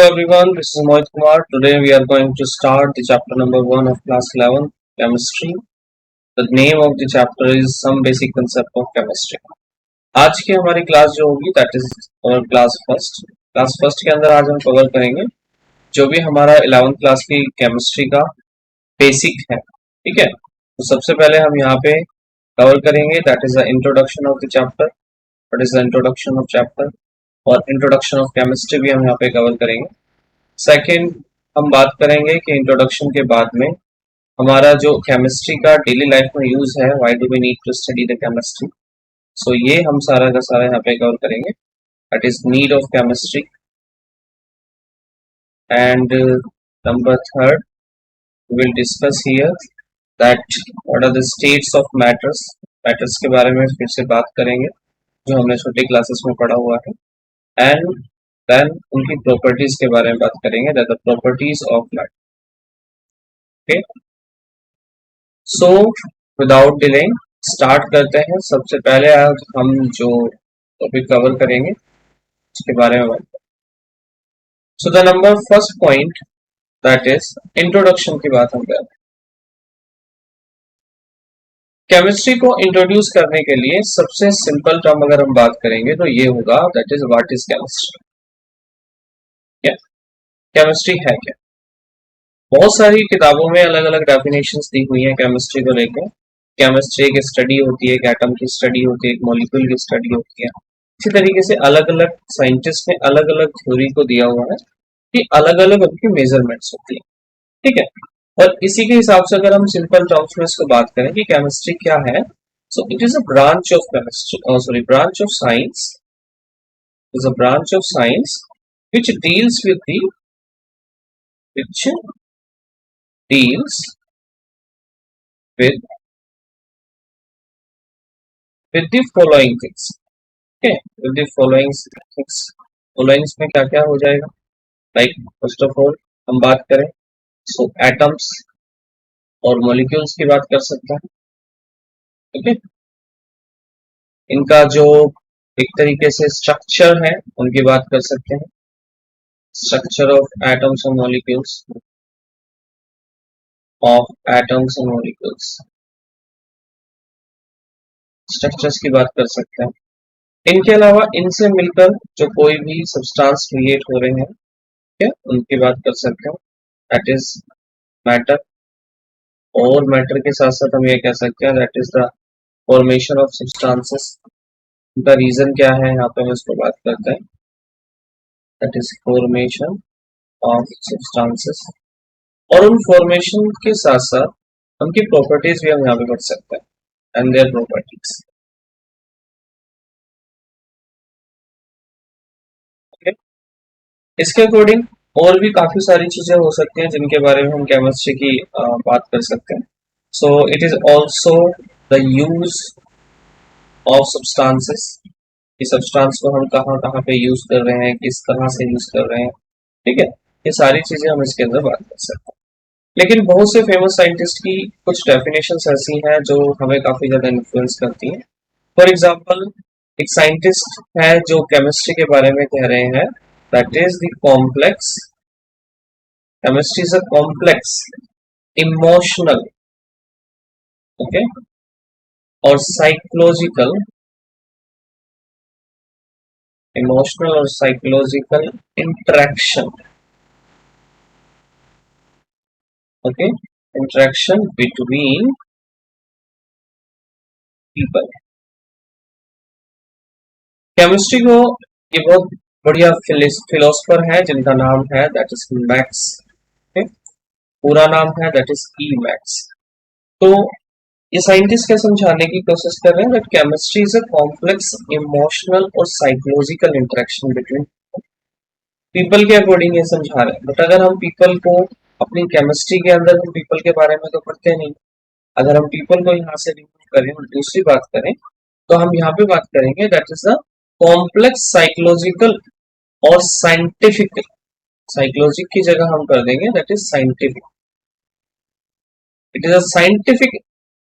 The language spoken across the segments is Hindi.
everyone, this is Mohit Kumar. Today we are going to start the chapter number 1 of class 11, chemistry. The name of the chapter is Some Basic Concept of Chemistry. आज की हमारी क्लास जो होगी दैट इज और क्लास फर्स्ट के अंदर आज हम कवर करेंगे जो भी हमारा 11th क्लास की केमिस्ट्री का बेसिक है, ठीक है। तो सबसे पहले हम यहाँ पे कवर करेंगे that is the introduction of the chapter, what is the introduction of chapter, और इंट्रोडक्शन ऑफ केमिस्ट्री भी हम यहाँ पे कवर करेंगे। सेकेंड हम बात करेंगे कि इंट्रोडक्शन के बाद में हमारा जो केमिस्ट्री का डेली लाइफ में यूज है, why do we need to study the chemistry. So ये हम सारा का सारा यहाँ पे कवर करेंगे, that is need of chemistry. And number third will discuss here that what are the states of matters. Matters के बारे में फिर से बात करेंगे जो हमने छोटी क्लासेस में पढ़ा हुआ है। एंड देन उनकी प्रॉपर्टीज के बारे में बात करेंगे, that the properties of matter. Okay, so without delay start करते हैं। सबसे पहले आज हम जो टॉपिक कवर करेंगे उसके बारे में बात करेंगे। So the number first point that is introduction की बात हम करें। केमिस्ट्री को इंट्रोड्यूस करने के लिए सबसे सिंपल टर्म अगर हम बात करेंगे तो ये होगा that is what is chemistry. Chemistry है क्या? बहुत सारी किताबों में अलग अलग डेफिनेशंस दी हुई हैं केमिस्ट्री को लेकर। केमिस्ट्री एक स्टडी होती है, एक एटम की स्टडी होती है, एक मॉलिक्यूल की स्टडी होती है। इसी तरीके से अलग अलग साइंटिस्ट ने अलग अलग थ्योरी को दिया हुआ है कि अलग अलग उनकी मेजरमेंट्स होती है, ठीक है। और इसी के हिसाब से अगर हम सिंपल टर्म्स में इसको बात करें कि केमिस्ट्री क्या है, so it is a branch of chemistry, branch of science, is a branch of science which deals with the following things, okay, with the following things। followings में क्या क्या हो जाएगा, लाइक फर्स्ट ऑफ ऑल हम बात करें सो एटम्स और मॉलिक्यूल्स की बात कर सकते हैं, ओके। इनका जो एक तरीके से स्ट्रक्चर है उनकी बात कर सकते हैं, स्ट्रक्चर ऑफ एटम्स और मॉलिक्यूल्स, स्ट्रक्चर्स की बात कर सकते हैं। इनके अलावा इनसे मिलकर जो कोई भी सब्सटेंस क्रिएट हो रहे हैं, ठीक है, उनकी बात कर सकते हैं, दैट इज मैटर। और मैटर के साथ साथ हम ये कह सकते हैं that is the formation of substances. उनका रीजन क्या है, यहाँ पे हम इसको बात करते हैं, that is formation of substances. और उन फॉर्मेशन के साथ साथ उनकी प्रॉपर्टीज भी हम यहाँ पे पढ़ सकते हैं, एंड देयर प्रॉपर्टीज, ओके। इसके अकॉर्डिंग और भी काफी सारी चीजें हो सकती हैं जिनके बारे में हम केमिस्ट्री की बात कर सकते हैं। So it is also the use of substances, कि सब्सटेंस को हम कहाँ कहाँ पे यूज कर रहे हैं, किस तरह से यूज कर रहे हैं, ठीक है। ये सारी चीजें हम इसके अंदर बात कर सकते हैं। लेकिन बहुत से फेमस साइंटिस्ट की कुछ डेफिनेशंस ऐसी हैं जो हमें काफी ज्यादा इन्फ्लुएंस करती हैं। फॉर एग्जांपल एक साइंटिस्ट है जो केमिस्ट्री के बारे में कह रहे हैं that is the complex, chemistry is a complex emotional, okay, और साइकोलॉजिकल, इमोशनल और psychological interaction, okay, interaction between people. Chemistry को ये बहुत बढ़िया फिलोसफर है जिनका नाम है दैट इज मैक्स, पूरा नाम है दैट इज ई मैक्स। तो ये साइंटिस्ट क्या समझाने की कोशिश कर रहे हैं that chemistry is a complex emotional और साइकोलॉजिकल इंटरेक्शन बिटवीन पीपल के अकॉर्डिंग ये समझा रहे हैं। बट अगर हम पीपल को अपनी केमिस्ट्री के अंदर हम पीपल के बारे में तो पढ़ते नहीं, अगर हम पीपल को यहाँ से रिमूव करें और दूसरी बात करें तो हम यहाँ पे बात करेंगे that is a complex psychological और साइंटिफिक, साइकोलॉजिक की जगह हम कर देंगे that is scientific. It is a scientific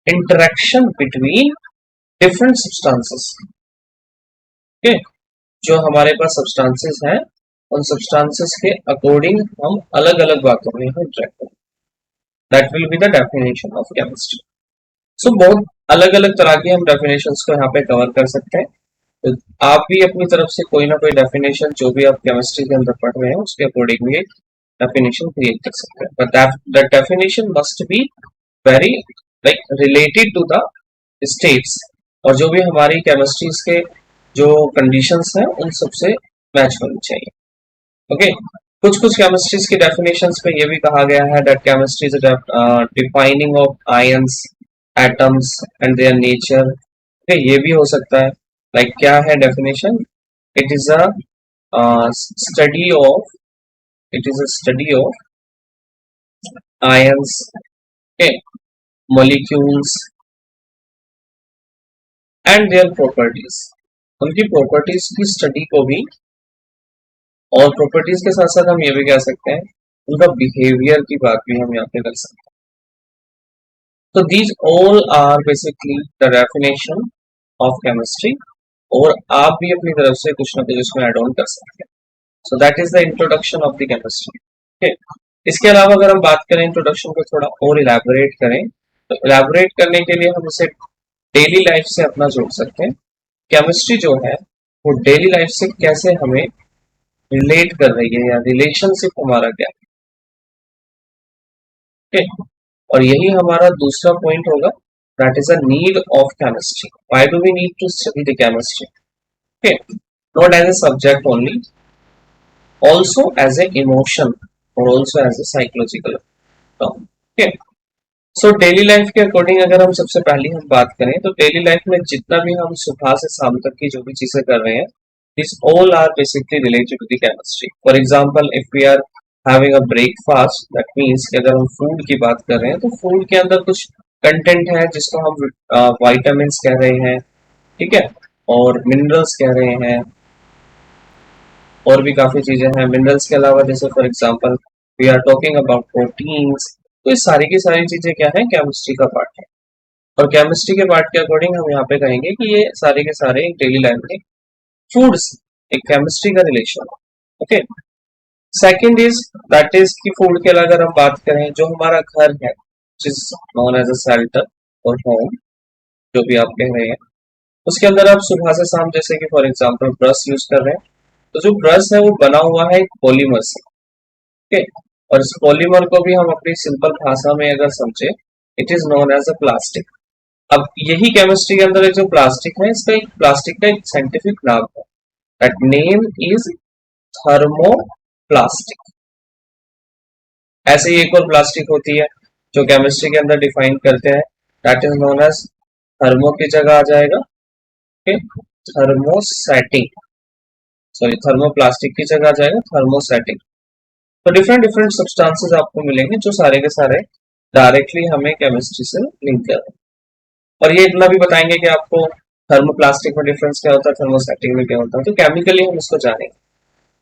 interaction between different substances, okay. जो हमारे पास सब्सटेंसेस हैं उन सब्सटेंसेस के अकॉर्डिंग हम अलग अलग बातों में इंटरेक्ट करें। That will be the definition of chemistry. So बहुत अलग अलग तरह की हम डेफिनेशंस को यहाँ पे कवर कर सकते हैं। तो आप भी अपनी तरफ से कोई ना कोई डेफिनेशन जो भी आप केमिस्ट्री के अंदर पढ़ रहे हैं उसके अकॉर्डिंग भी डेफिनेशन क्रिएट कर सकते हैं, but that definition must be very like related to the states, और जो भी हमारी केमिस्ट्रीज के जो कंडीशंस हैं उन सबसे मैच होनी चाहिए। ओके, कुछ कुछ केमिस्ट्रीज की डेफिनेशंस में ये भी कहा गया है that chemistry is defining of ions, atoms and their nature. ये भी हो सकता है। लाइक क्या है definition? It is a study of ions, okay, molecules and their properties. उनकी प्रॉपर्टीज की स्टडी को भी, और प्रॉपर्टीज के साथ साथ हम ये भी कह सकते हैं उनका बिहेवियर की बात भी हम यहाँ पे कर सकते हैं। तो these all are basically the definition of chemistry, और आप भी अपनी तरफ से कुछ ना कुछ इसमें एड ऑन कर सकते हैं। So that is the introduction of the chemistry. Okay, इसके अलावा अगर हम बात करें इंट्रोडक्शन को थोड़ा और इलैबोरेट करें, तो इलैबोरेट करने के लिए हम इसे डेली लाइफ से अपना जोड़ सकते हैं। केमिस्ट्री जो है वो डेली लाइफ से कैसे हमें रिलेट कर रही है, या रिलेशनशिप हमारा क्या है। okay? और यही हमारा दूसरा पॉइंट होगा, that is a need of chemistry. Why do we need to study the chemistry? Okay, not as a subject only, also as a emotion or also as a psychological term. Okay, so daily life के अकॉर्डिंग अगर हम सबसे पहले हम बात करें, तो डेली लाइफ में जितना भी हम सुबह से शाम तक की जो भी चीजें कर रहे हैं, this all are basically related to the chemistry. For example, if we are having a breakfast, that means कि अगर हम फूड की बात कर रहे हैं तो फूड के अंदर कुछ कंटेंट है जिसको हम विटामिन्स कह रहे हैं, ठीक है, और मिनरल्स कह रहे हैं, और भी काफी चीजें हैं मिनरल्स के अलावा। जैसे for example we are talking about proteins. तो ये सारी की सारी चीजें क्या है, केमिस्ट्री का पार्ट है। और केमिस्ट्री के पार्ट के अकॉर्डिंग हम यहाँ पे कहेंगे कि ये सारे के सारे डेली लाइफ में फूड्स एक केमिस्ट्री का रिलेशन है। Okay, second is that is कि फूड के अलावा अगर हम बात करें, जो हमारा घर है जिस नोन एज अ शेल्टर और होम, जो भी आप कह रहे हैं, उसके अंदर आप सुबह से शाम जैसे कि फॉर एग्जांपल ब्रश यूज कर रहे हैं, तो जो ब्रश है वो बना हुआ है एक पॉलीमर से। ओके, और इस पॉलीमर को भी हम अपनी सिंपल भाषा में अगर समझे, it is known as a plastic. अब यही केमिस्ट्री के अंदर एक जो प्लास्टिक है, इसका एक प्लास्टिक का एक साइंटिफिक नाम है, दैट नेम इज थर्मोप्लास्टिक। ऐसे ही एक और प्लास्टिक होती है जो केमिस्ट्री के अंदर डिफाइन करते हैं, that is known as, thermo की जगह आ जाएगा थर्मोसेटिक, सॉरी थर्मोप्लास्टिक की जगह आ जाएगा थर्मोसेटिक। तो डिफरेंट डिफरेंट सब्सटेंसेस आपको मिलेंगे जो सारे के सारे डायरेक्टली हमें केमिस्ट्री से लिंक कर रहे हैं। और ये इतना भी बताएंगे कि आपको थर्मोप्लास्टिक में डिफरेंस क्या होता है, थर्मोसेटिक में क्या होता है, तो केमिकली हम इसको जानेंगे।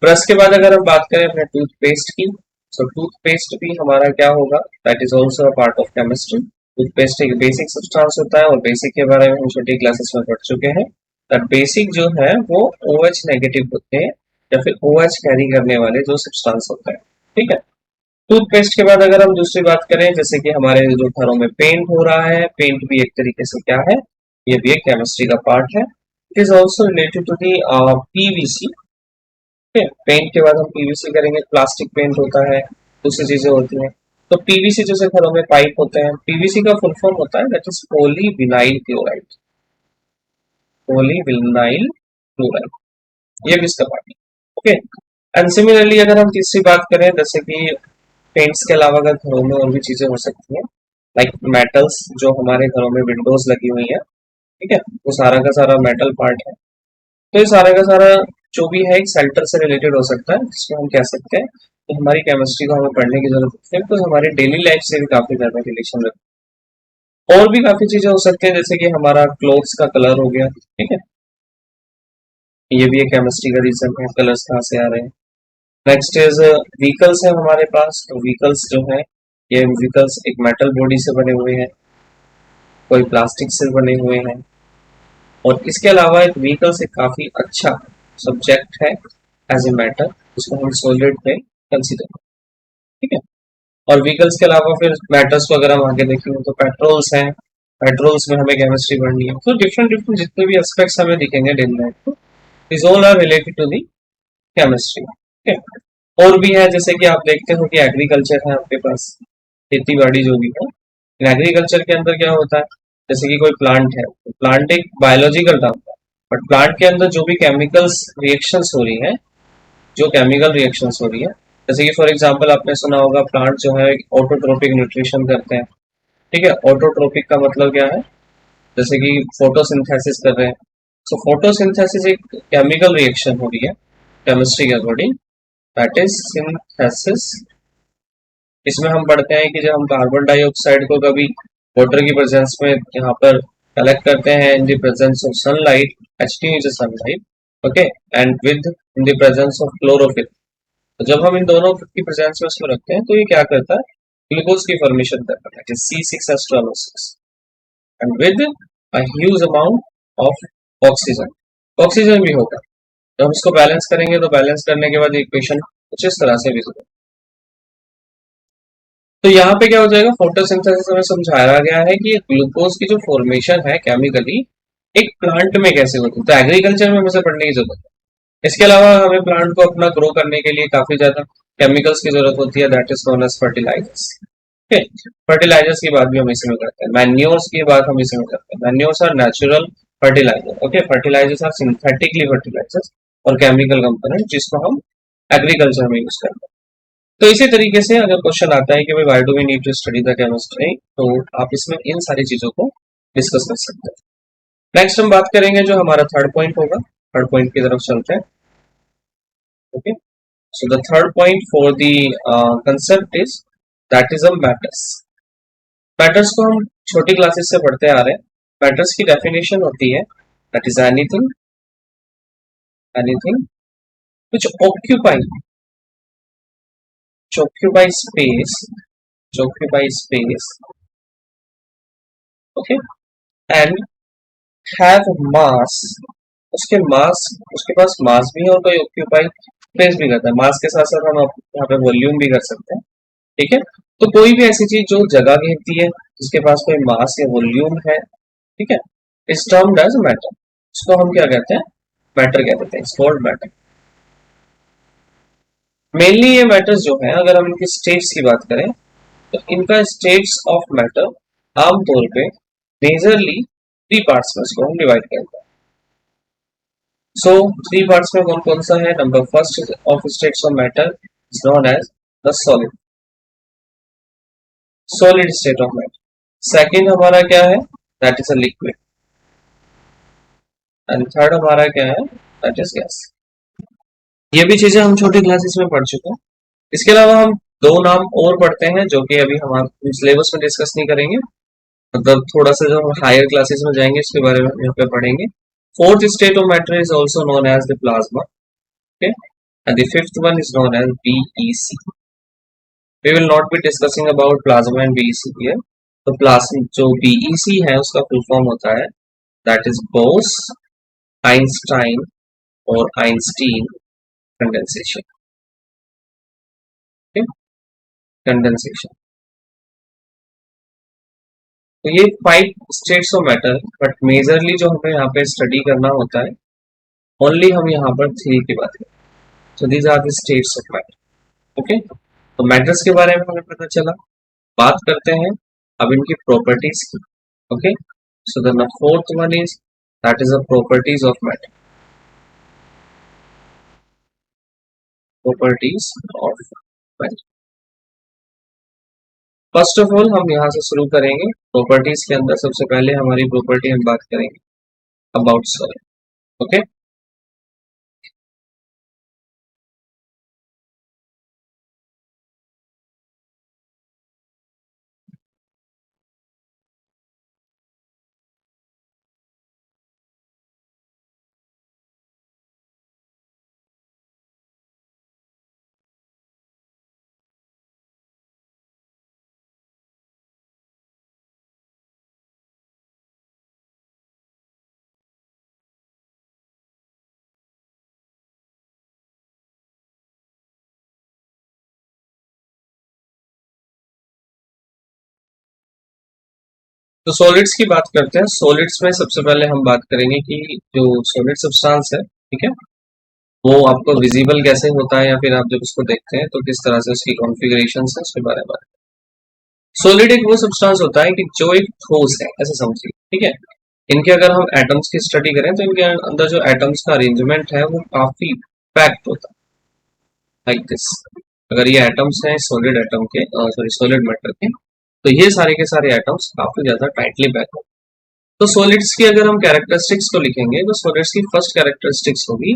ब्रश के बाद अगर हम बात करें अपने टूथपेस्ट की, तो टूथपेस्ट भी हमारा क्या होगा, that is also a part of chemistry. Toothpaste एक बेसिक सब्सटेंस होता है, और बेसिक के बारे में हम छोटी क्लासेस में पढ़ चुके हैं। दैट बेसिक जो है वो OH नेगेटिव होते हैं, या फिर OH कैरी करने वाले जो सब्सटेंस होते हैं, ठीक है। टूथपेस्ट के बाद अगर हम दूसरी बात करें, जैसे कि हमारे जो घरों में पेंट हो रहा है, पेंट भी एक तरीके से क्या है, ये भी एक केमिस्ट्री का पार्ट है। It is also related to the PVC। Paint के बाद हम PVC करेंगे, प्लास्टिक पेंट होता है, दूसरी चीजें होती हैं। तो PVC जैसे घरों में पाइप होते हैं, PVC का फुल फॉर्म होता है that is polyvinyl chloride, polyvinyl chloride, ये भी इसका पार्ट है। ओके, एंड सिमिलरली अगर हम तीसरी बात करें, जैसे कि पेंट्स के अलावा अगर घरों में और भी चीजें हो सकती हैं, लाइक मेटल्स, जो हमारे घरों में विंडोज लगी हुई है, ठीक है, वो सारा का सारा मेटल पार्ट है। तो ये सारा का सारा जो भी है एक शेल्टर से रिलेटेड हो सकता है, जिसको हम कह सकते हैं तो हमारी केमिस्ट्री को हमें पढ़ने की जरूरत है, तो हमारी डेली लाइफ से भी काफी ज्यादा रिलेशन रखता है। और भी काफी चीजें हो सकती हैं, जैसे कि हमारा क्लोथ्स का कलर हो गया, ठीक है, ये भी एक केमिस्ट्री का रीजन है, कलर्स कहाँ से आ रहे हैं। नेक्स्ट इज व्हीकल्स है हमारे पास, तो व्हीकल्स जो है, ये व्हीकल्स एक मेटल बॉडी से बने हुए हैं, कोई प्लास्टिक से बने हुए हैं। और इसके अलावा एक व्हीकल्स एक काफी अच्छा सब्जेक्ट है एज ए मैटर, उसको हम सॉलिड में कंसीडर करें, ठीक है। और व्हीकल्स के अलावा फिर मैटर्स को अगर हम आगे देखेंगे तो पेट्रोल्स हैं, पेट्रोल्स में हमें केमिस्ट्री पढ़नी है। तो डिफरेंट डिफरेंट जितने भी एस्पेक्ट्स हमें दिखेंगे डेली लाइफ को, this all are related to the chemistry, ठीक है। और भी है, जैसे कि आप देखते हो कि एग्रीकल्चर है आपके पास, खेती बाड़ी जो भी है। एग्रीकल्चर के अंदर क्या होता है, जैसे कि कोई प्लांट है, तो प्लांट एक बायोलॉजिकल टर्म है, बट प्लांट के अंदर जो भी केमिकल्स रिएक्शंस हो रही है, जो केमिकल रिएक्शंस हो रही है, जैसे कि फॉर एग्जांपल आपने सुना होगा प्लांट जो है ऑटोट्रोपिक न्यूट्रिशन करते हैं, ठीक है। ऑटोट्रोपिक का मतलब क्या है, जैसे कि फोटोसिंथेसिस कर रहे हैं। सो फोटोसिंथेसिस एक केमिकल रिएक्शन हो रही है केमिस्ट्री के अकॉर्डिंग, दैट इज सिंथेसिस। इसमें हम पढ़ते हैं कि जब हम कार्बन डाइऑक्साइड को कभी वाटर की प्रेजेंस में यहाँ पर कलेक्ट करते हैं in the presence of sunlight, H2 is sunlight, okay, and with in the presence of chlorophyll. तो जब हम इन दोनों की प्रेजेंस में उसको रखते हैं तो ये क्या करता है, ग्लूकोज की फॉर्मेशन करता है, C6H12O6, and with a huge amount of oxygen. Oxygen भी होगा। जब हम इसको बैलेंस करेंगे तो बैलेंस करने के बाद इक्वेशन कुछ इस तरह से विजिबल। तो यहाँ पे क्या हो जाएगा, फोटोसिंथेसिस हमें समझाया गया है कि ग्लूकोज की जो फॉर्मेशन है केमिकली एक प्लांट में कैसे होती है, तो एग्रीकल्चर में हमें से पढ़ने की जरूरत है। इसके अलावा हमें प्लांट को अपना ग्रो करने के लिए काफी ज्यादा केमिकल्स की जरूरत होती है, that is known as fertilizers, okay. Fertilizers की बात भी हम इसी में करते हैं, मैन्योर्स की बात हम इसी में करते हैं। Manures are natural fertilizer, okay, fertilizers are synthetically fertilizers और केमिकल कंपोनेंट जिसको हम एग्रीकल्चर में यूज करते हैं। तो इसी तरीके से अगर क्वेश्चन आता है कि भाई why do we need to study the chemistry, तो आप इसमें इन सारी चीजों को डिस्कस कर सकते हैं। नेक्स्ट हम बात करेंगे जो हमारा थर्ड पॉइंट होगा, थर्ड पॉइंट की तरफ चलते हैं, okay. So the third point for the concept is that is a matters. Matters को हम छोटी क्लासेस से पढ़ते आ रहे हैं। मैटर्स की डेफिनेशन होती है that is anything, anything which occupy, which occupy space, which occupy space, okay, and have mass, उसके मास, उसके पास मास भी है और कोई ऑक्यूपाई स्पेस भी करता है। मास के साथ साथ हम यहाँ पे वॉल्यूम भी कर सकते हैं, ठीक है। तो कोई भी ऐसी चीज जो जगह घेरती है, जिसके पास कोई मास या वॉल्यूम है, ठीक है, इस टर्म एज मैटर। इसको हम क्या कहते हैं, मैटर कहते हैं, इट्स कॉल्ड मैटर। मेनली ये मैटर्स जो है, अगर हम इनकी स्टेट्स की बात करें तो इनका स्टेट्स ऑफ मैटर आमतौर पे मेजरली थ्री पार्ट्स में इसको हम डिवाइड करते हैं। सो थ्री पार्ट्स में कौन कौन सा है, number first of states of matter is known as the solid, solid state of matter. Second हमारा क्या है, that is a liquid, and third हमारा क्या है, दैट इज गैस। ये भी चीजें हम छोटी क्लासेस में पढ़ चुके हैं। इसके अलावा हम दो नाम और पढ़ते हैं जो कि अभी हमारे सिलेबस में डिस्कस नहीं करेंगे, मतलब थोड़ा सा जब हम हायर क्लासेस में जाएंगे इसके बारे में यहाँ पे पढ़ेंगे। Fourth state of matter is also known as the plasma, okay, and the fifth one is known as BEC. We will not be discussing about plasma and BEC here. तो प्लाज्मा जो BEC है उसका फुल फॉर्म होता है दैट इज बोस आइंस्टाइन और आइंस्टीन कंडेंसेशन, कंडेंसेशन। तो ये five states of matter, but majorly जो हमें यहाँ पे स्टडी करना होता है, ओनली हम यहाँ पर थ्री की बात करें। So these are the states of matter, okay. तो मैटर्स के बारे में हमें पता चला। बात करते हैं अब इनकी प्रॉपर्टीज की, okay. So the fourth one is that is the properties of matter, properties of matter. First of all हम यहाँ से शुरू करेंगे। प्रॉपर्टीज के अंदर सबसे पहले हमारी प्रॉपर्टी हम बात करेंगे अबाउट सॉलिड, ओके। तो सॉलिड्स की बात करते हैं। सॉलिड्स में सबसे पहले हम बात करेंगे कि जो सॉलिड सब्सटेंस है, ठीक है, वो आपको विजिबल कैसे होता है, या फिर आप जब उसको देखते हैं तो किस तरह से उसकी कॉन्फ़िगरेशन है, उसके बारे में बात। सॉलिड एक वो सब्सटेंस होता है कि जो एक ठोस है, ऐसे समझिए, ठीक है। इनके अगर हम एटम्स की स्टडी करें तो इनके अंदर जो एटम्स का अरेंजमेंट है वो काफी पैक्ड होता है, लाइक दिस। अगर ये एटम्स हैं सॉलिड एटम के, सॉरी सॉलिड मैटर के, तो ये सारे के सारे एटम्स काफी ज्यादा टाइटली पैक होते हैं। तो सॉलिड्स की अगर हम कैरेक्टरिस्टिक्स को लिखेंगे तो सॉलिड्स की फर्स्ट कैरेक्टरिस्टिक्स होगी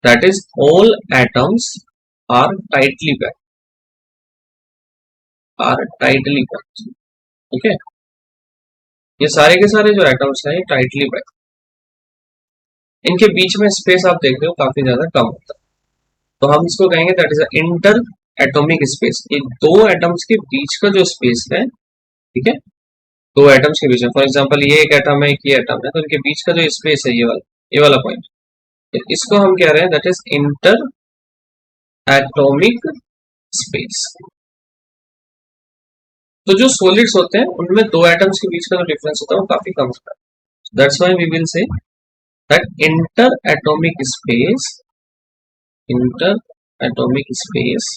that is all atoms are tightly packed, are tightly packed, okay. ये सारे के सारे जो एटम्स हैं ये टाइटली पैक्ड, इनके बीच में स्पेस आप देख रहे हो काफी ज्यादा कम होता है। तो हम इसको कहेंगे that is inter atomic space. ये दो एटम्स के बीच का जो स्पेस है, ठीक है, दो एटम्स के बीच में, फॉर एग्जांपल ये एक एटम है, एक ये एटम है, तो इनके बीच का जो स्पेस है ये वाला पॉइंट, तो इसको हम कह रहे हैं that is inter atomic space. तो जो सॉलिड्स होते हैं उनमें दो एटम्स के बीच का जो डिफरेंस होता है वो काफी कम होता है। That's why we will say that inter atomic space, inter atomic space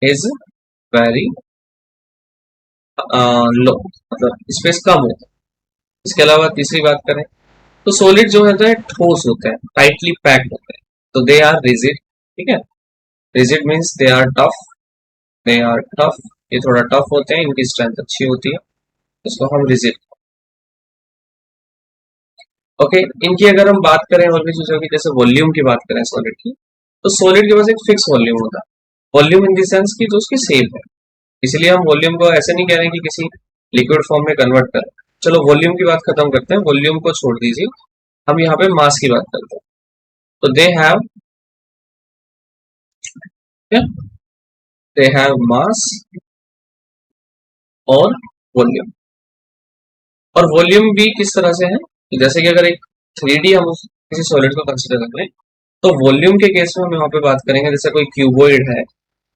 is very low, मतलब स्पेस कम होता है। इसके अलावा तीसरी बात करें तो सॉलिड जो होता है ठोस होते हैं, टाइटली पैक्ड होते हैं, तो दे आर रिजिड, ठीक है। Rigid means they are tough, they are tough, ये थोड़ा टफ होते हैं, इनकी स्ट्रेंथ अच्छी होती है, इसको हम रिजिड, ओके। इनकी अगर हम बात करें और भी चीजों की, जैसे वॉल्यूम की बात करें सॉलिड की, तो सॉलिड के पास एक फिक्स वॉल्यूम होता है। वॉल्यूम इन द सेंस की जो उसकी सेप है, इसलिए हम वॉल्यूम को ऐसे नहीं कह रहे हैं कि किसी लिक्विड फॉर्म में कन्वर्ट करें। चलो वॉल्यूम की बात खत्म करते हैं, वॉल्यूम को छोड़ दीजिए, हम यहाँ पे मास की बात करते हैं। तो दे हैव मास और वॉल्यूम। और वॉल्यूम भी किस तरह से है, जैसे कि अगर एक 3D हम किसी सॉलिड को कंसिडर करें, तो वॉल्यूम के केस में हम यहाँ पे बात करेंगे, जैसे कोई क्यूबॉइड है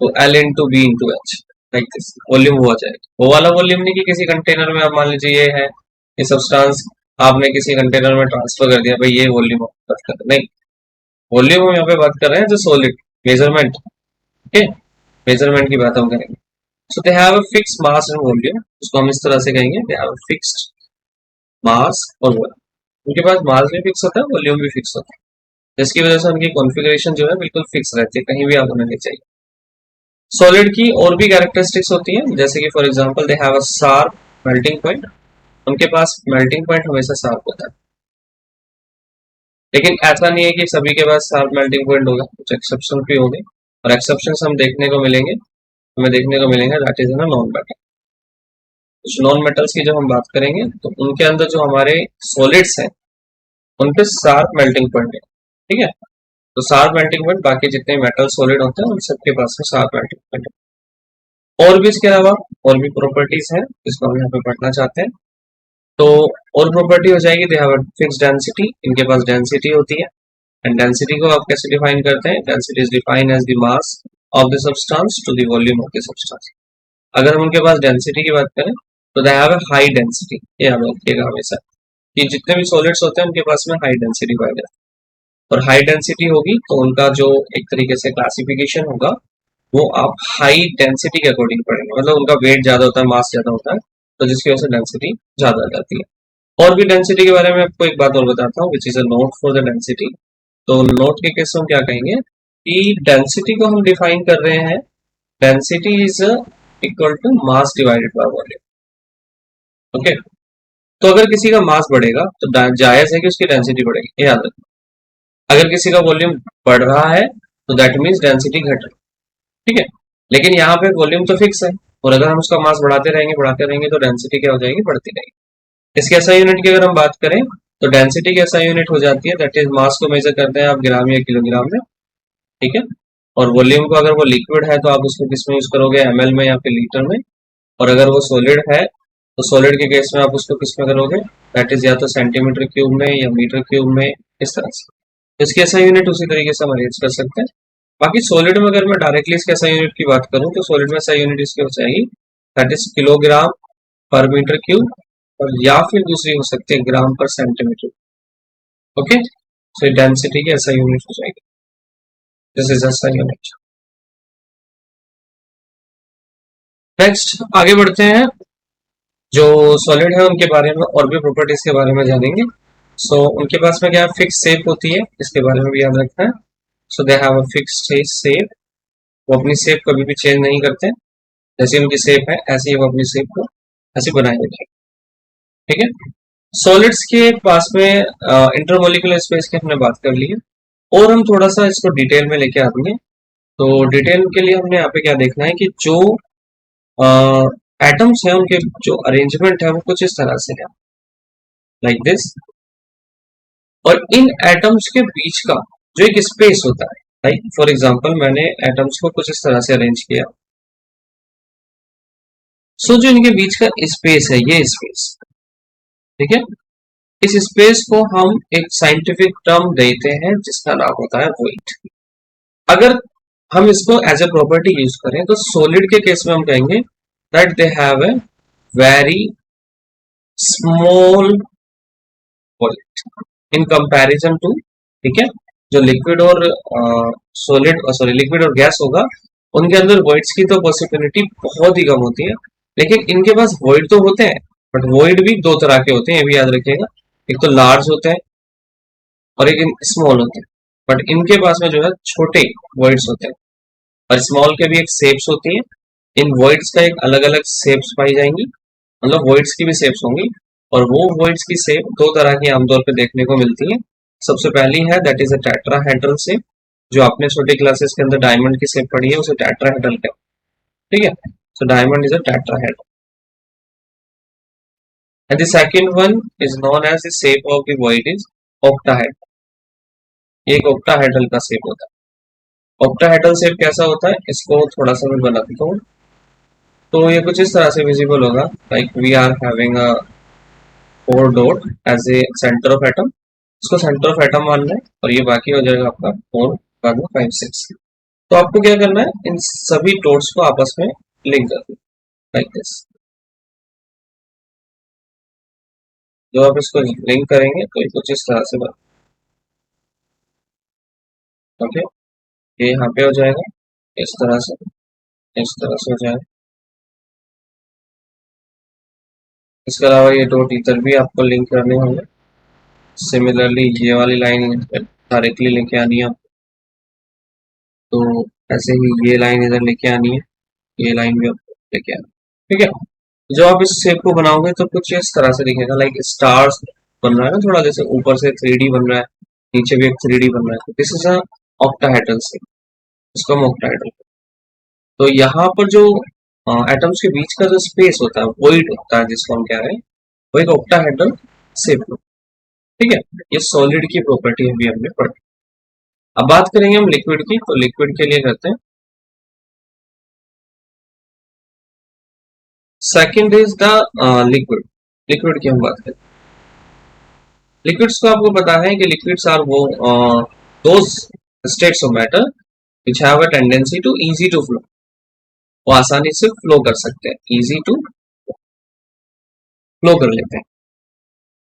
तो L into B into H, like this volume हो जाएगा। वो वाला वॉल्यूम नहीं कि किसी कंटेनर में आप मान लीजिए ये है, ये सब्सटेंस आपने किसी कंटेनर में ट्रांसफर कर दिया, भाई ये वॉल्यूम बात कर रहे नहीं। वॉल्यूम हम यहाँ पे बात कर रहे हैं जो सॉलिड मेजरमेंट, ओके, मेजरमेंट की बात हम करेंगे। So they have a fix mass and volume, उसको हम इस तरह से कहेंगे दे हैव अ फिक्स्ड मास और वॉल्यूम। उनके पास मास भी फिक्स होता है, वॉल्यूम भी फिक्स होता है, जिसकी वजह से उनकी कॉन्फ़िगरेशन जो है बिल्कुल फिक्स रहती है, कहीं भी आप उन्हें ले जाइए। सॉलिड की और भी कैरेक्टरिस्टिक्स होती हैं, जैसे कि for example they have a sharp melting point, उनके पास मेल्टिंग पॉइंट हमेशा शार्प होता है। लेकिन ऐसा नहीं है कि सभी के पास शार्प मेल्टिंग पॉइंट होगा, कुछ एक्सेप्शन भी होंगे, और एक्सेप्शंस हम देखने को मिलेंगे, हमें देखने को मिलेंगे दैट इज ना नॉन मेटल। कुछ नॉन मेटल्स की जब हम बात करेंगे तो उनके अंदर जो हमारे सॉलिड्स हैं उनपे शार्प मेल्टिंग पॉइंट है, ठीक है। तो शार्प मेल्टिंग पॉइंट बाकी जितने मेटल सॉलिड होते हैं उन सबके पास में शार्प मेल्टिंग पॉइंट है। और भी इसके अलावा और भी प्रॉपर्टीज हैं जिसको हम यहाँ पे पढ़ना चाहते हैं। तो और प्रॉपर्टी हो जाएगी दे हैव अ फिक्स्ड डेंसिटी, इनके पास डेंसिटी होती है। एंड डेंसिटी को आप कैसे डिफाइन करते हैं, density is define as the mass of the substance to the volume of the substance. अगर हम उनके पास डेंसिटी की बात करें तो they have a high density, ये याद रखिएगा हमेशा कि जितने भी सॉलिड्स होते हैं उनके पास में हाई डेंसिटी पाई जाती है। और हाई डेंसिटी होगी तो उनका जो एक तरीके से क्लासिफिकेशन होगा वो आप हाई डेंसिटी के अकॉर्डिंग पढ़ेंगे, मतलब उनका वेट ज्यादा होता है, मास ज्यादा होता है, तो जिसकी वजह से डेंसिटी ज्यादा आ जाती है। और भी डेंसिटी के बारे में आपको एक बात और बताता हूँ, which is a note for the density. तो नोट के केस में हम क्या कहेंगे कि डेंसिटी को हम डिफाइन कर रहे हैं, density is equal to mass divided by volume, okay. तो अगर किसी का मास बढ़ेगा तो जायज है कि उसकी डेंसिटी बढ़ेगी, ये याद रखना। अगर किसी का वॉल्यूम बढ़ रहा है तो दैट मीन्स डेंसिटी घट रही है, ठीक है। लेकिन यहाँ पे वॉल्यूम तो फिक्स है, और अगर हम उसका मास बढ़ाते रहेंगे तो डेंसिटी क्या हो जाएगी, बढ़ती रहेगी। इसके ऐसा यूनिट की अगर हम बात करें तो डेंसिटी की ऐसा यूनिट हो जाती है दैट इज मास को मेजर करते हैं आप ग्राम या किलोग्राम में, ठीक है। और वॉल्यूम को अगर वो लिक्विड है तो आप उसको किस में यूज करोगे, एमएल में या फिर लीटर में। और अगर वो सॉलिड है तो सॉलिड के केस में आप उसको किस में करोगे, दैट इज या तो सेंटीमीटर क्यूब में या मीटर क्यूब में, इस तरह से। तो इसकी ऐसा यूनिट उसी तरीके से हम अरेंज कर सकते हैं। बाकी सॉलिड में अगर मैं डायरेक्टली इसके ऐसा यूनिट की बात करूं तो सॉलिड में ऐसा यूनिट इसकी हो जाएगी दैट इज किलोग्राम पर मीटर क्यूब, और या फिर दूसरी हो सकती है ग्राम पर सेंटीमीटर। ओके, सो डेंसिटी की ऐसा यूनिट हो जाएगी, दिस इज ऐसा यूनिट। नेक्स्ट आगे बढ़ते हैं, जो सॉलिड है उनके बारे में और भी प्रॉपर्टीज के बारे में जानेंगे। सो उनके पास में क्या फिक्स शेप होती है, इसके बारे में भी याद रखना है। So they have a fix shape, वो अपनी शेप कभी भी चेंज नहीं करते, जैसी उनकी शेप है ऐसे ही वो अपनी शेप को ऐसे बनाए रखेंगे। ठीक है, सॉलिड्स के पास में इंटरमोलिकुलर स्पेस की हमने बात कर ली है, और हम थोड़ा सा इसको डिटेल में लेके आएंगे। तो डिटेल के लिए हमने यहाँ पे क्या देखना है कि जो एटम्स है उनके जो अरेंजमेंट है वो कुछ इस तरह से है, लाइक दिस। और इन एटम्स के बीच का जो एक स्पेस होता है, लाइक फॉर एग्जांपल मैंने एटम्स को कुछ इस तरह से अरेंज किया। सो जो इनके बीच का स्पेस है, ये स्पेस, ठीक है, इस स्पेस को हम एक साइंटिफिक टर्म देते हैं जिसका नाम होता है वेट। अगर हम इसको एज ए प्रॉपर्टी यूज करें तो सॉलिड के केस में हम कहेंगे that they have a very small weight in comparison to, ठीक है, जो लिक्विड और सॉलिड सॉरी लिक्विड और गैस होगा उनके अंदर वॉइड्स की तो पॉसिबिलिटी बहुत ही कम होती है, लेकिन इनके पास वॉइड तो होते हैं, बट वॉइड भी दो तरह के होते हैं, ये भी याद रखिएगा। एक तो लार्ज होते हैं और एक स्मॉल होते हैं, बट इनके पास में जो है छोटे वॉइड्स होते हैं, और स्मॉल के भी एक शेप्स होती है। इन वॉइड्स का एक अलग अलग शेप्स पाई जाएंगी, मतलब वॉइड्स की भी शेप्स होंगी, और वो वॉइड्स की शेप दो तरह की आमतौर पे देखने को मिलती है। सबसे पहली है that is a tetrahedral shape, जो आपने छोटी क्लासेस के अंदर डायमंड की शेप पढ़ी है उसे टेट्राहेड्रल कहते हैं, ठीक है। So diamond is a tetrahedral, and the second one is known as the shape of the void is octahedral. ये एक ऑक्टाहेड्रल का शेप होता है। ऑक्टाहेड्रल शेप कैसा होता है, इसको थोड़ा सा मैं बना देता हूँ। तो ये कुछ इस तरह से विजिबल होगा, like we are having a 4 dot as a centre of atom, इसको सेंटर ऑफ एटम मान लें, और ये बाकी हो जाएगा आपका 4 बाद में 5 6। तो आपको क्या करना है, इन सभी डॉट्स को आपस में लिंक कर दें, लाइक दिस। जब आप इसको लिंक करेंगे तो ये कुछ इस तरह से बन, ओके, ये यहाँ पे हो जाएगा इस तरह से, इस तरह से हो जाएगा। इसके अलावा ये डॉट इधर भी आपको लिंक करने होंगे। सिमिलरली ये वाली लाइन डायरेक्टली लेके आनी है, तो ऐसे ही ये लाइन इधर लेके आनी है, ये लाइन भी आपको लेके आनी है, ठीक है। जब आप इस शेप को बनाओगे तो कुछ इस तरह से दिखेगा, लाइक स्टार्स बन रहा है ना, थोड़ा जैसे ऊपर से 3D बन रहा है, नीचे भी एक 3D बन रहा है, तो this is a octahedral shape, इसको हम ऑक्टाहेड्रल। तो यहाँ पर जो एटम्स के बीच का जो स्पेस होता है, वॉइड होता है, जिसको हम कह रहे हैं, वो एक ऑक्टाहेड्रल शेप, ठीक है। ये सॉलिड की प्रॉपर्टी अभी हमने पढ़ी। अब बात करेंगे हम लिक्विड की, तो लिक्विड के लिए करते हैं, second is the liquid. Liquid की हम बात करें, लिक्विड्स को आपको पता है कि लिक्विड्स आर वो those states of matter which have a tendency to easy to flow, वो आसानी से फ्लो कर सकते हैं, इजी टू फ्लो कर लेते हैं।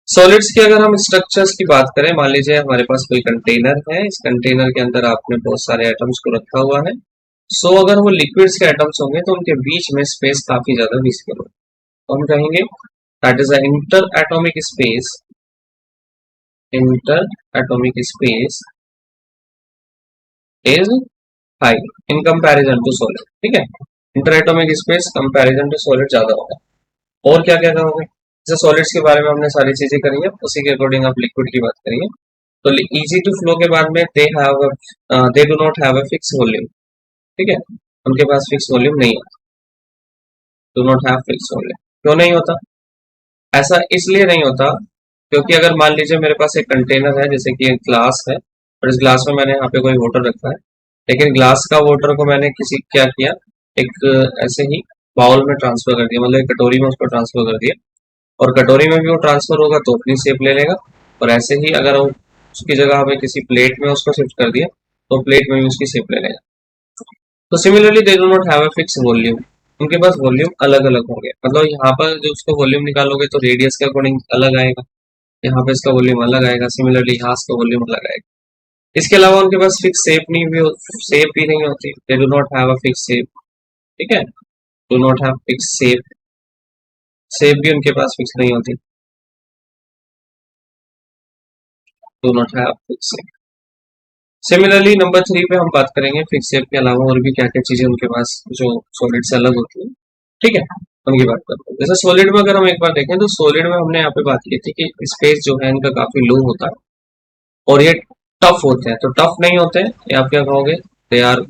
सॉलिड्स की अगर हम स्ट्रक्चर्स की बात करें, मान लीजिए हमारे पास कोई कंटेनर है, इस कंटेनर के अंदर आपने बहुत सारे एटम्स को रखा हुआ है। सो अगर वो लिक्विड्स के एटम्स होंगे तो उनके बीच में स्पेस काफी ज्यादा विजिबल होगा, तो हम कहेंगे that is a inter atomic space, inter atomic space is high in comparison to solid, ठीक है। Inter atomic space comparison to solid ज्यादा होगा। और क्या क्या करोगे, जैसे सॉलिड्स के बारे में हमने सारी चीजें करी है, उसी के अकॉर्डिंग आप लिक्विड की बात करिए। तो इजी टू फ्लो के बाद में दे do not have a fix volume, ठीक है, उनके पास फिक्स वॉल्यूम नहीं है, do not have fix volume. क्यों नहीं होता, ऐसा इसलिए नहीं होता क्योंकि अगर मान लीजिए मेरे पास एक कंटेनर है, जैसे कि एक ग्लास है, और इस ग्लास में मैंने यहाँ पे कोई वाटर रखा है, लेकिन ग्लास का वाटर को मैंने किसी क्या किया, एक ऐसे ही बाउल में ट्रांसफर कर दिया, मतलब एक कटोरी में उसको ट्रांसफर कर दिया, और कटोरी में भी वो ट्रांसफर होगा तो अपनी शेप ले लेगा, और ऐसे ही अगर उसकी जगह हमें किसी प्लेट में उसको शिफ्ट कर दिया तो प्लेट में भी उसकी शेप ले लेगा। तो similarly they do not have a fix volume, उनके पास वॉल्यूम अलग अलग होंगे। मतलब यहाँ पर जो उसको वॉल्यूम निकालोगे तो रेडियस के अकॉर्डिंग अलग आएगा, यहाँ पे इसका वॉल्यूम अलग आएगा, सिमिलरली यहाँ इसका वॉल्यूम अलग आएगा। इसके अलावा उनके पास फिक्स शेप भी नहीं होती, दे do not have a fix shape. ठीक है, do not have fix shape, shape भी उनके पास फिक्स नहीं होती, do not have fix shape. Similarly number 3 पे हम बात करेंगे फिक्स शेप के अलावा और भी क्या क्या चीजें उनके पास जो सॉलिड से अलग होती है। ठीक है, उनकी बात करते हैं। जैसे सॉलिड में अगर हम एक बार देखें तो सॉलिड में हमने यहाँ पे बात की थी कि स्पेस जो है इनका काफी लो होता है और ये टफ होते हैं। तो टफ नहीं होते हैं, ये आप क्या कहोगे, they are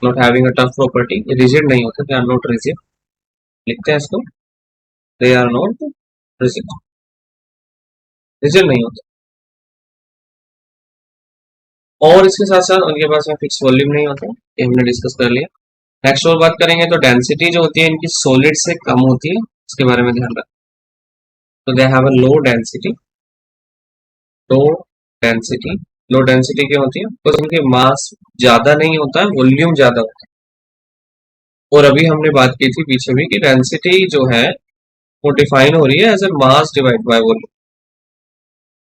not having a tough property, rigid नहीं होते, दे आर नॉट रिजिड, लिखते हैं इसको, they are not rigid, rigid नहीं होते। और इसके साथ साथ उनके पास में फिक्स वॉल्यूम नहीं होता, ये हमने डिस्कस कर लिया। नेक्स्ट और बात करेंगे तो डेंसिटी जो होती है इनकी सॉलिड से कम होती है, इसके बारे में ध्यान रखें। तो they have a low density, low density, low density क्यों होती है, तो इनके मास ज्यादा नहीं होता है, वॉल्यूम ज्यादा होता है। और अभी हमने बात की थी पीछे भी कि डेंसिटी जो है वो डिफाइन हो रही है as a mass divide by volume.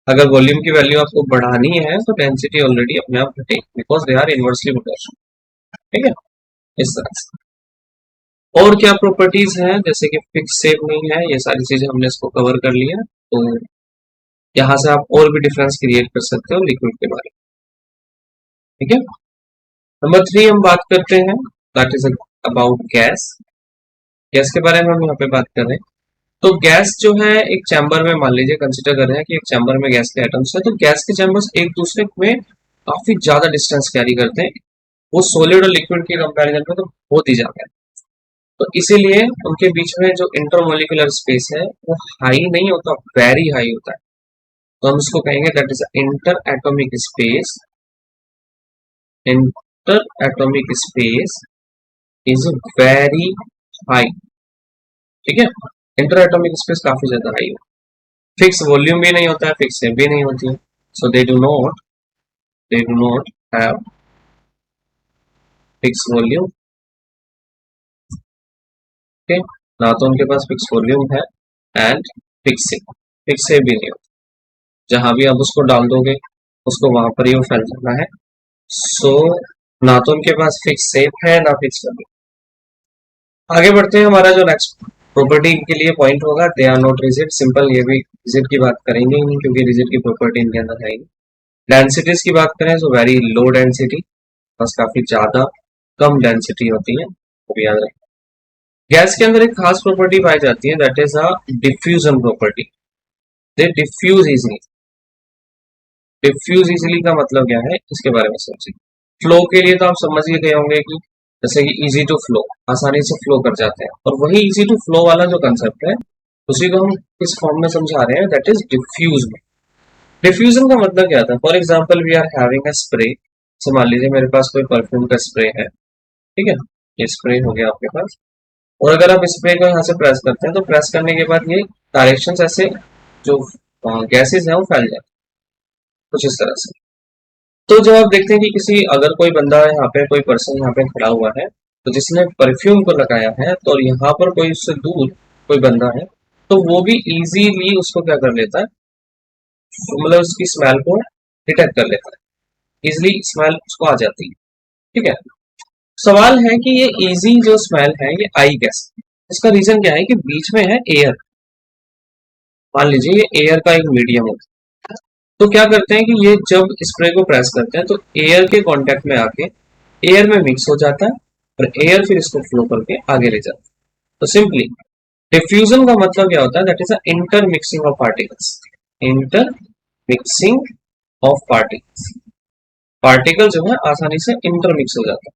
अगर वॉल्यूम की वैल्यू आपको बढ़ानी है तो डेंसिटी ऑलरेडी अपने आप घटेगी, because they are inversely proportional. ठीक है, इस तरह से। और क्या प्रॉपर्टीज हैं, जैसे कि फिक्स शेप नहीं है, ये सारी चीजें हमने इसको कवर कर लिया। तो यहाँ से आप और भी डिफरेंस क्रिएट कर सकते हो लिक्विड के बारे में। ठीक है, नंबर 3 हम बात करते हैं, that is about gas. Gas के बारे में हम यहाँ पे बात कर रहे हैं। तो गैस जो है एक चैम्बर में, मान लीजिए कंसिडर कर रहे हैं कि एक चैम्बर में गैस के एटम्स है, तो गैस के चैम्बर्स एक दूसरे में काफी ज्यादा डिस्टेंस कैरी करते हैं, वो सॉलिड और लिक्विड के कंपैरिजन में तो बहुत ही ज्यादा है। तो इसीलिए उनके बीच में जो इंटरमोलिकुलर स्पेस है वो हाई नहीं होता, वेरी हाई होता है। तो हम इसको कहेंगे that is inter atomic space, inter atomic space is very high. ठीक है, इंटर एटॉमिक स्पेस काफी ज्यादा हाई है। फिक्स वॉल्यूम भी नहीं होता है, फिक्स शेप भी नहीं होती है, so they do not have fix volume. Okay, ना तो उनके पास फिक्स वॉल्यूम है एंड फिक्स शेप भी नहीं होता, जहां भी आप उसको डाल दोगे उसको वहां पर ही वो फैल जाना है। सो ना तो उनके पास फिक्स शेप है ना फिक्स वॉल्यूम। आगे बढ़ते हैं, हमारा जो नेक्स्ट प्रॉपर्टी के लिए पॉइंट होगा, they are not rigid. Simple, ये भी रिजिड की बात करेंगे ही नहीं क्योंकि रिजिड की प्रॉपर्टी इनके अंदर है ही। डेंसिटीज की बात करें तो वेरी लो डेंसिटी, बस काफी ज्यादा कम डेंसिटी होती है, वो भी याद रखें। गैस के अंदर एक खास प्रॉपर्टी पाई जाती है, that is a diffusion property, they diffuse easily. Diffuse easily का मतलब क्या है, इसके बारे में समझिए। फ्लो के लिए तो आप समझ ही गए होंगे कि जैसे कि इजी टू फ्लो, आसानी से फ्लो कर जाते हैं, और वही इजी टू फ्लो वाला जो कंसेप्ट है उसी को हम किस फॉर्म में समझा रहे हैं, दैट इज डिफ्यूज में। डिफ्यूजन का मतलब क्या था, for example we are having a spray. से मान लीजिए मेरे पास कोई परफ्यूम का स्प्रे है, ठीक है, ये स्प्रे हो गया आपके पास, और अगर आप स्प्रे को यहाँ से प्रेस करते हैं तो प्रेस करने के बाद ये डायरेक्शन ऐसे जो गैसेज है वो फैल जाते हैं कुछ इस तरह से। तो जब आप देखते हैं कि किसी, अगर कोई बंदा यहाँ पे, कोई पर्सन यहाँ पे खड़ा हुआ है, तो जिसने परफ्यूम को लगाया है, तो यहाँ पर कोई उससे दूर कोई बंदा है, तो वो भी इजीली उसको क्या कर लेता है, मतलब उसकी स्मेल को डिटेक्ट कर लेता है, इजिली स्मेल उसको आ जाती है। ठीक है, सवाल है कि ये इजी जो स्मेल है ये आई कैसे, इसका रीजन क्या है कि बीच में है एयर। मान लीजिए ये एयर का एक मीडियम होता है, तो क्या करते हैं कि ये जब स्प्रे को प्रेस करते हैं तो एयर के कांटेक्ट में आके एयर में मिक्स हो जाता है, और एयर फिर इसको फ्लो करके आगे ले जाता है। तो सिंपली डिफ्यूजन का मतलब क्या होता है, that is a inter mixing of particles, inter mixing of particles. Particle जो है आसानी से इंटरमिक्स हो जाता है,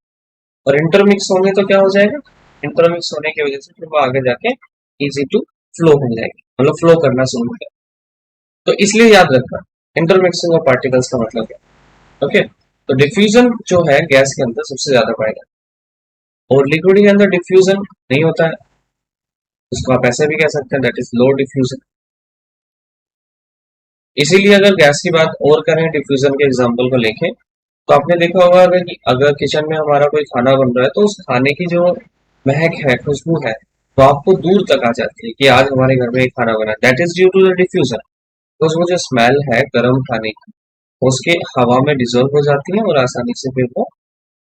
और इंटरमिक्स होने तो क्या हो जाएगा, इंटरमिक्स होने की वजह से फिर वो आगे जाके इजी टू फ्लो हो जाएगी, मतलब फ्लो करना शुरू हो जाएगा। तो इसलिए याद रखना इंटरमिक्सिंग ऑफ पार्टिकल्स का मतलब क्या। ओके, तो डिफ्यूजन जो है गैस के अंदर सबसे ज्यादा पाया जाता है, और लिक्विड के अंदर डिफ्यूजन नहीं होता है, उसको आप ऐसे भी कह सकते हैं, दैट इज लो डिफ्यूजन। इसीलिए अगर गैस की बात और करें, डिफ्यूजन के एग्जांपल को लेके, तो आपने देखा होगा अगर किचन में हमारा कोई खाना बन रहा है तो उस खाने की जो महक है, खुशबू है, तो आपको दूर तक आ जाती है कि आज हमारे घर में एक खाना बना। That is due to the diffuser. तो वो जो स्मेल है गर्म खाने की, उसके हवा में डिजोल्व हो जाती है और आसानी से फिर वो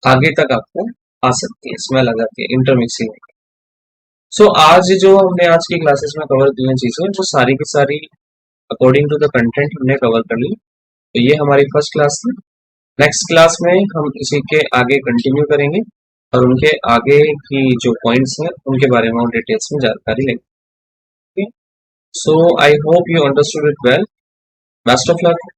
आगे तक आपको आ सकती है, स्मेल आ जाती है इंटरमिक्सिंग। सो आज जो हमने आज की क्लासेस में कवर की हैं चीजें, वो सारी की सारी अकॉर्डिंग टू द कंटेंट हमने कवर कर ली। तो ये हमारी फर्स्ट क्लास थी। नेक्स्ट क्लास में हम इसी के आगे कंटिन्यू करेंगे और उनके आगे की जो पॉइंट्स हैं उनके बारे में और डिटेल्स में जानकारी लेंगे। So I hope you understood it well. Best of luck.